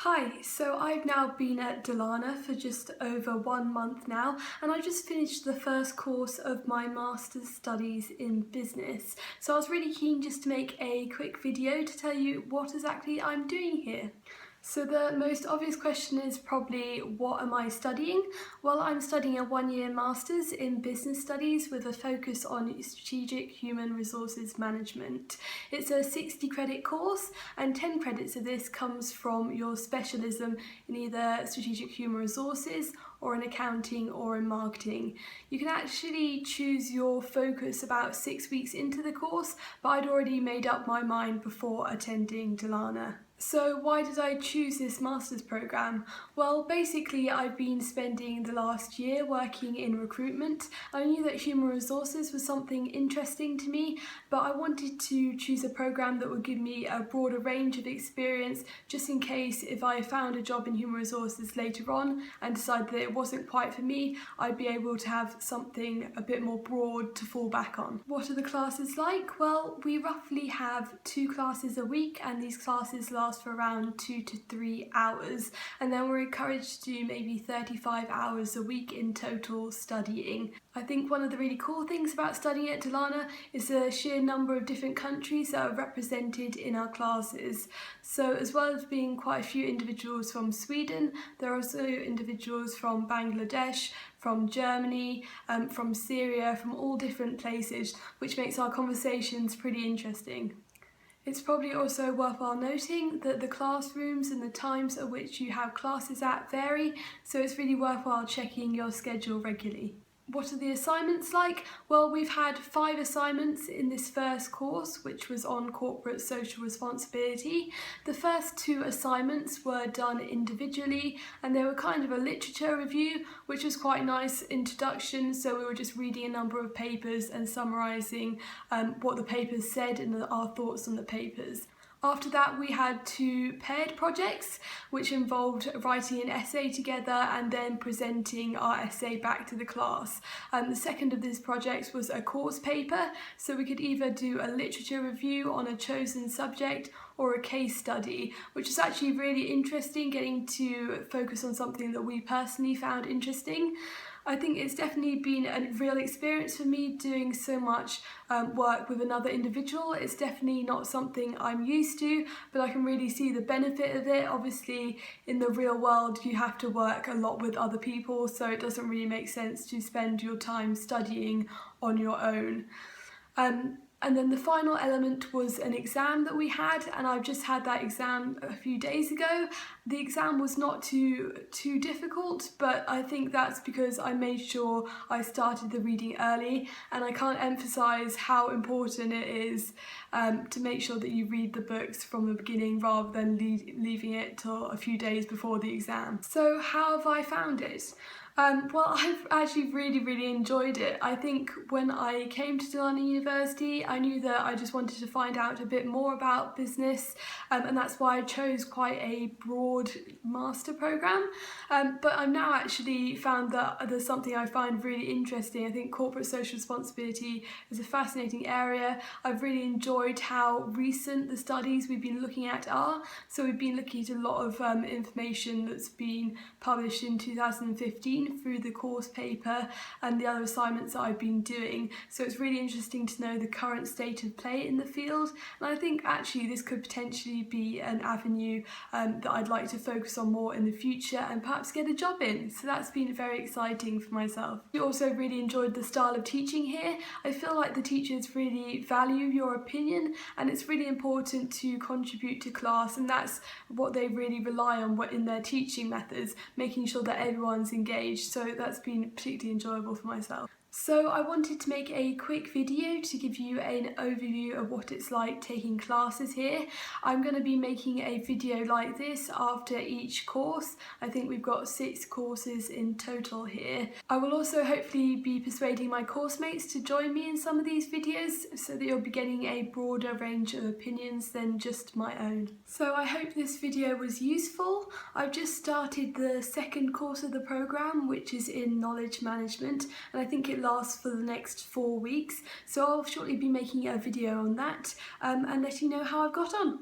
Hi, so I've now been at Dalarna for just over 1 month now, and I just finished the first course of my master's studies in business. So I was really keen just to make a quick video to tell you what exactly I'm doing here. So the most obvious question is probably, what am I studying? Well, I'm studying a 1-year master's in business studies with a focus on strategic human resources management. It's a 60 credit course, and 10 credits of this comes from your specialism in either strategic human resources or in accounting or in marketing. You can actually choose your focus about 6 weeks into the course, but I'd already made up my mind before attending Dalarna. So why did I choose this master's programme? Well, basically I've been spending the last year working in recruitment. I knew that human resources was something interesting to me, but I wanted to choose a programme that would give me a broader range of experience, just in case if I found a job in human resources later on and decided that it wasn't quite for me, I'd be able to have something a bit more broad to fall back on. What are the classes like? Well, we roughly have 2 classes a week, and these classes last for around 2 to 3 hours, and then we're encouraged to do maybe 35 hours a week in total studying. I think one of the really cool things about studying at Dalarna is the sheer number of different countries that are represented in our classes. So as well as being quite a few individuals from Sweden, there are also individuals from Bangladesh, from Germany, from Syria, from all different places, which makes our conversations pretty interesting. It's probably also worthwhile noting that the classrooms and the times at which you have classes at vary, so it's really worthwhile checking your schedule regularly. What are the assignments like? Well, we've had 5 assignments in this first course, which was on corporate social responsibility. The first 2 assignments were done individually, and they were kind of a literature review, which was quite a nice introduction. So we were just reading a number of papers and summarising what the papers said and our thoughts on the papers. After that, we had 2 paired projects, which involved writing an essay together and then presenting our essay back to the class. The second of these projects was a course paper, so we could either do a literature review on a chosen subject or a case study, which is actually really interesting, getting to focus on something that we personally found interesting. I think it's definitely been a real experience for me doing so much work with another individual. It's definitely not something I'm used to, but I can really see the benefit of it. Obviously, in the real world, you have to work a lot with other people, so it doesn't really make sense to spend your time studying on your own. And then the final element was an exam that we had, and I've just had that exam a few days ago. The exam was not too difficult, but I think that's because I made sure I started the reading early, and I can't emphasise how important it is to make sure that you read the books from the beginning rather than leaving it till a few days before the exam. So how have I found it? Well, I've actually really enjoyed it. I think when I came to Dalarna University, I knew that I just wanted to find out a bit more about business, and that's why I chose quite a broad master programme. But I've now actually found that there's something I find really interesting. I think corporate social responsibility is a fascinating area. I've really enjoyed how recent the studies we've been looking at are. So we've been looking at a lot of information that's been published in 2015 through the course paper and the other assignments that I've been doing. So it's really interesting to know the current state of play in the field, and I think actually this could potentially be an avenue that I'd like to focus on more in the future and perhaps get a job in. So that's been very exciting for myself. I also really enjoyed the style of teaching here. I feel like the teachers really value your opinion, and it's really important to contribute to class, and that's what they really rely on in their teaching methods, making sure that everyone's engaged. So that's been particularly enjoyable for myself. So I wanted to make a quick video to give you an overview of what it's like taking classes here. I'm going to be making a video like this after each course. I think we've got 6 courses in total here. I will also hopefully be persuading my course mates to join me in some of these videos, so that you'll be getting a broader range of opinions than just my own. So I hope this video was useful. I've just started the second course of the programme, which is in knowledge management, and I think it lasts for the next 4 weeks, so I'll shortly be making a video on that and letting you know how I've got on.